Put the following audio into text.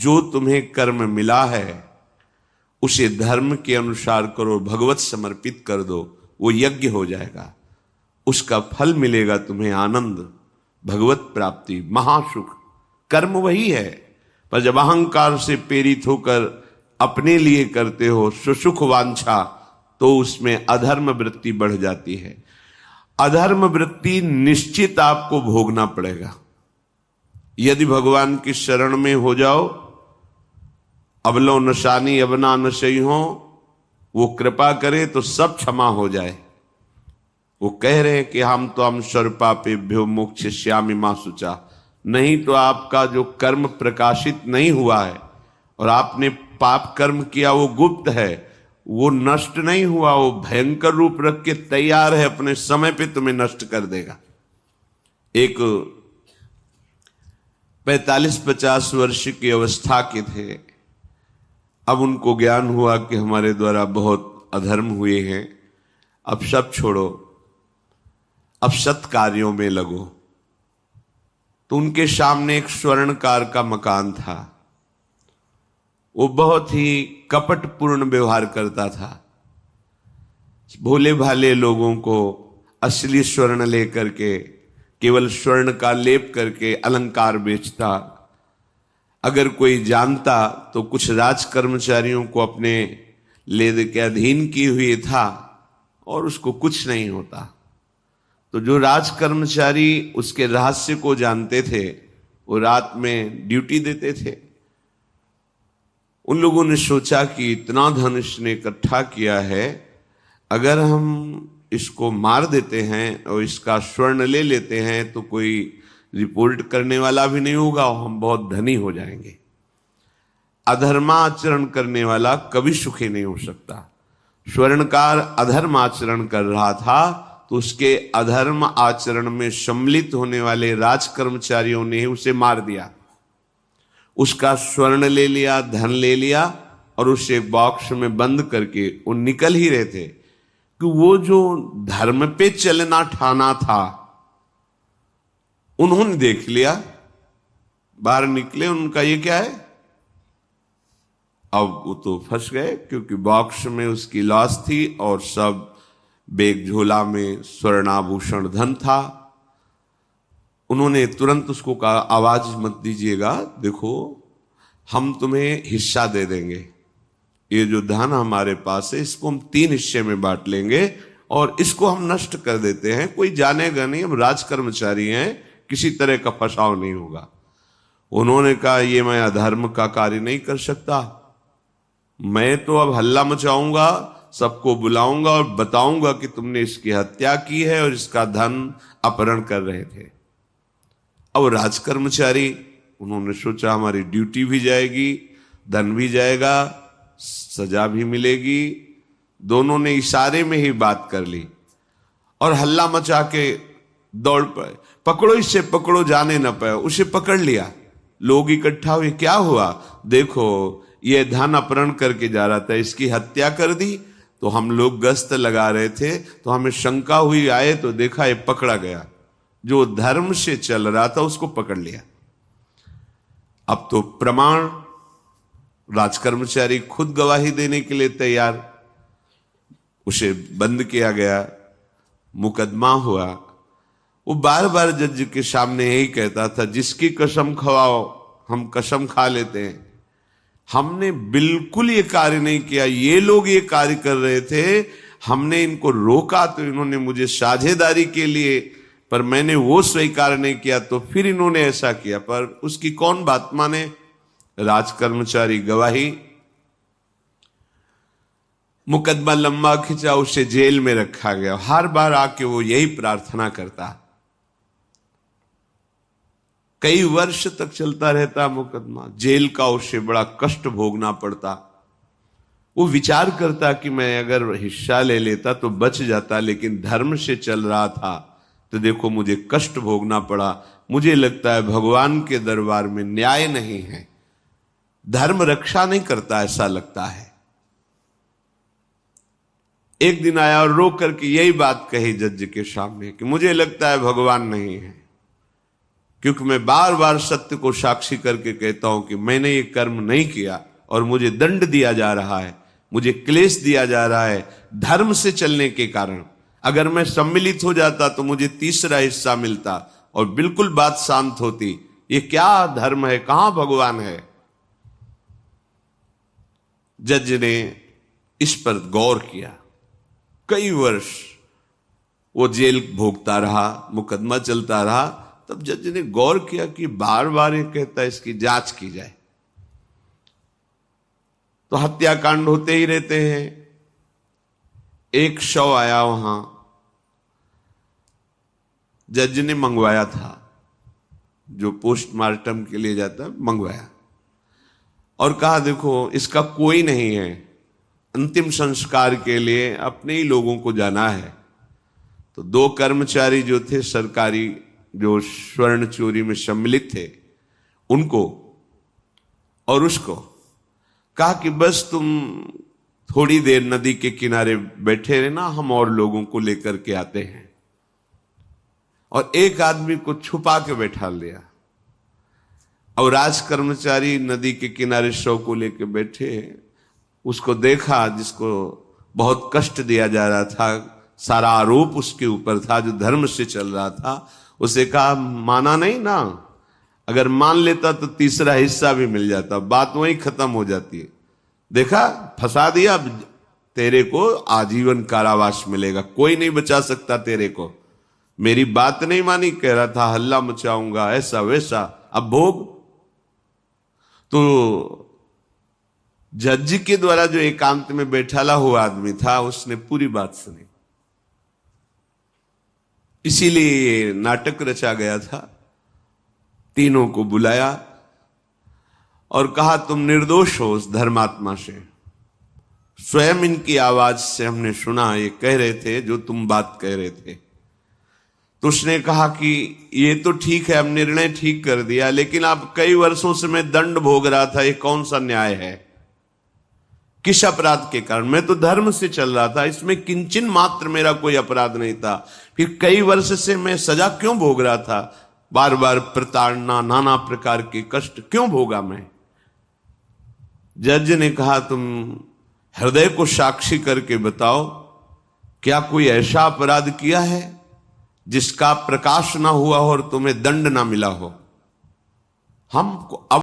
जो तुम्हें कर्म मिला है उसे धर्म के अनुसार करो, भगवत समर्पित कर दो, वो यज्ञ हो जाएगा, उसका फल मिलेगा तुम्हें आनंद, भगवत प्राप्ति, महासुख। कर्म वही है, पर जब अहंकार से प्रेरित होकर अपने लिए करते हो सुसुख वांछा, तो उसमें अधर्म वृत्ति बढ़ जाती है। अधर्म वृत्ति निश्चित आपको भोगना पड़ेगा। यदि भगवान की शरण में हो जाओ, अबलो नशानी अबना नशई हो, वो कृपा करे तो सब क्षमा हो जाए। वो कह रहे हैं कि हम तो हम सर्वपापेभ्यो मोक्षयिष्यामि मा शुचा। नहीं तो आपका जो कर्म प्रकाशित नहीं हुआ है और आपने पाप कर्म किया वो गुप्त है, वो नष्ट नहीं हुआ, वो भयंकर रूप रख के तैयार है, अपने समय पे तुम्हें नष्ट कर देगा। एक 45-50 वर्ष की अवस्था के थे, अब उनको ज्ञान हुआ कि हमारे द्वारा बहुत अधर्म हुए हैं, अब सब छोड़ो, अब सत् कार्यों में लगो। तो उनके सामने एक स्वर्णकार का मकान था। वो बहुत ही कपटपूर्ण व्यवहार करता था, भोले भाले लोगों को असली स्वर्ण लेकर के, केवल स्वर्ण का लेप करके अलंकार बेचता। अगर कोई जानता तो कुछ राज कर्मचारियों को अपने ले के अधीन किए हुए था और उसको कुछ नहीं होता। तो जो राज कर्मचारी उसके रहस्य को जानते थे वो रात में ड्यूटी देते थे। उन लोगों ने सोचा कि इतना धन इसने इकट्ठा किया है, अगर हम इसको मार देते हैं और इसका स्वर्ण ले लेते हैं तो कोई रिपोर्ट करने वाला भी नहीं होगा और हम बहुत धनी हो जाएंगे। अधर्माचरण करने वाला कभी सुखी नहीं हो सकता। स्वर्णकार अधर्म आचरण कर रहा था तो उसके अधर्म आचरण में सम्मिलित होने वाले राज कर्मचारियों ने उसे मार दिया, उसका स्वर्ण ले लिया, धन ले लिया और उसे बॉक्स में बंद करके वो निकल ही रहे थे कि वो जो धर्म पे चलना ठाना था उन्होंने देख लिया। बाहर निकले, उनका ये क्या है, अब वो तो फंस गए क्योंकि बॉक्स में उसकी लाश थी और सब बैग झोला में स्वर्णाभूषण धन था। उन्होंने तुरंत उसको कहा, आवाज मत दीजिएगा, देखो हम तुम्हें हिस्सा दे देंगे, ये जो धन हमारे पास है इसको हम 3 हिस्से में बांट लेंगे और इसको हम नष्ट कर देते हैं, कोई जानेगा नहीं, हम राज कर्मचारी हैं, किसी तरह का फसाव नहीं होगा। उन्होंने कहा, ये मैं अधर्म का कार्य नहीं कर सकता, मैं तो अब हल्ला मचाऊंगा, सबको बुलाऊंगा और बताऊंगा कि तुमने इसकी हत्या की है और इसका धन अपहरण कर रहे थे। अब राज कर्मचारी, उन्होंने सोचा हमारी ड्यूटी भी जाएगी, धन भी जाएगा, सजा भी मिलेगी। दोनों ने इशारे में ही बात कर ली और हल्ला मचा के दौड़ पड़े, पकड़ो इसे, पकड़ो, जाने न पाए। उसे पकड़ लिया, लोग इकट्ठा हुए, क्या हुआ, देखो ये धन अपहरण करके जा रहा था, इसकी हत्या कर दी। तो हम लोग गश्त लगा रहे थे तो हमें शंका हुई, आए तो देखा ये पकड़ा गया, जो धर्म से चल रहा था उसको पकड़ लिया। अब तो प्रमाण, राजकर्मचारी खुद गवाही देने के लिए तैयार, उसे बंद किया गया, मुकदमा हुआ। वो बार बार जज के सामने यही कहता था, जिसकी कसम खवाओ हम कसम खा लेते हैं, हमने बिल्कुल ये कार्य नहीं किया, ये लोग ये कार्य कर रहे थे, हमने इनको रोका तो इन्होंने मुझे साझेदारी के लिए, पर मैंने वो स्वीकार नहीं किया तो फिर इन्होंने ऐसा किया। पर उसकी कौन बात माने, राजकर्मचारी गवाही। मुकदमा लंबा खिंचा, उसे जेल में रखा गया। हर बार आके वो यही प्रार्थना करता, कई वर्ष तक चलता रहता मुकदमा, जेल का उसे बड़ा कष्ट भोगना पड़ता। वो विचार करता कि मैं अगर हिस्सा ले लेता तो बच जाता, लेकिन धर्म से चल रहा था तो देखो मुझे कष्ट भोगना पड़ा। मुझे लगता है भगवान के दरबार में न्याय नहीं है, धर्म रक्षा नहीं करता, ऐसा लगता है। एक दिन आया और रो करके यही बात कही जज के सामने कि मुझे लगता है भगवान नहीं है, क्योंकि मैं बार बार सत्य को साक्षी करके कहता हूं कि मैंने ये कर्म नहीं किया और मुझे दंड दिया जा रहा है, मुझे क्लेश दिया जा रहा है धर्म से चलने के कारण। अगर मैं सम्मिलित हो जाता तो मुझे तीसरा हिस्सा मिलता और बिल्कुल बात शांत होती। ये क्या धर्म है, कहां भगवान है? जज ने इस पर गौर किया। कई वर्ष वो जेल भोगता रहा, मुकदमा चलता रहा। तब जज ने गौर किया कि बार बार ये कहता है, इसकी जांच की जाए। तो हत्याकांड होते ही रहते हैं। एक शव आया वहां, जज ने मंगवाया था, जो पोस्टमार्टम के लिए जाता, मंगवाया और कहा देखो इसका कोई नहीं है, अंतिम संस्कार के लिए अपने ही लोगों को जाना है। तो 2 कर्मचारी जो थे सरकारी, जो स्वर्ण चोरी में सम्मिलित थे, उनको और उसको कहा कि बस तुम थोड़ी देर नदी के किनारे बैठे रहना, हम और लोगों को लेकर के आते हैं। और एक आदमी को छुपा के बैठा लिया और राज कर्मचारी नदी के किनारे शव को लेकर बैठे। उसको देखा, जिसको बहुत कष्ट दिया जा रहा था, सारा आरोप उसके ऊपर था, जो धर्म से चल रहा था। उसे कहा माना नहीं ना, अगर मान लेता तो तीसरा हिस्सा भी मिल जाता, बात वहीं खत्म हो जाती है। देखा, फंसा दिया, तेरे को आजीवन कारावास मिलेगा, कोई नहीं बचा सकता तेरे को। मेरी बात नहीं मानी, कह रहा था हल्ला मचाऊंगा, ऐसा वैसा, अब भोग। तो जज के द्वारा जो एकांत में बैठाला हुआ आदमी था, उसने पूरी बात सुनी। इसीलिए नाटक रचा गया था। तीनों को बुलाया और कहा तुम निर्दोष हो उस धर्मात्मा से। स्वयं इनकी आवाज से हमने सुना, ये कह रहे थे जो तुम बात कह रहे थे। तो उसने कहा कि ये तो ठीक है, अब निर्णय ठीक कर दिया, लेकिन अब कई वर्षों से मैं दंड भोग रहा था, ये कौन सा न्याय है? किस अपराध के कारण? मैं तो धर्म से चल रहा था, इसमें किंचन मात्र मेरा कोई अपराध नहीं था, फिर कई वर्ष से मैं सजा क्यों भोग रहा था? बार बार प्रताड़ना, नाना प्रकार के कष्ट क्यों भोगा मैं? जज ने कहा तुम हृदय को साक्षी करके बताओ, क्या कोई ऐसा अपराध किया है जिसका प्रकाश ना हुआ हो और तुम्हें दंड ना मिला हो? हमको अब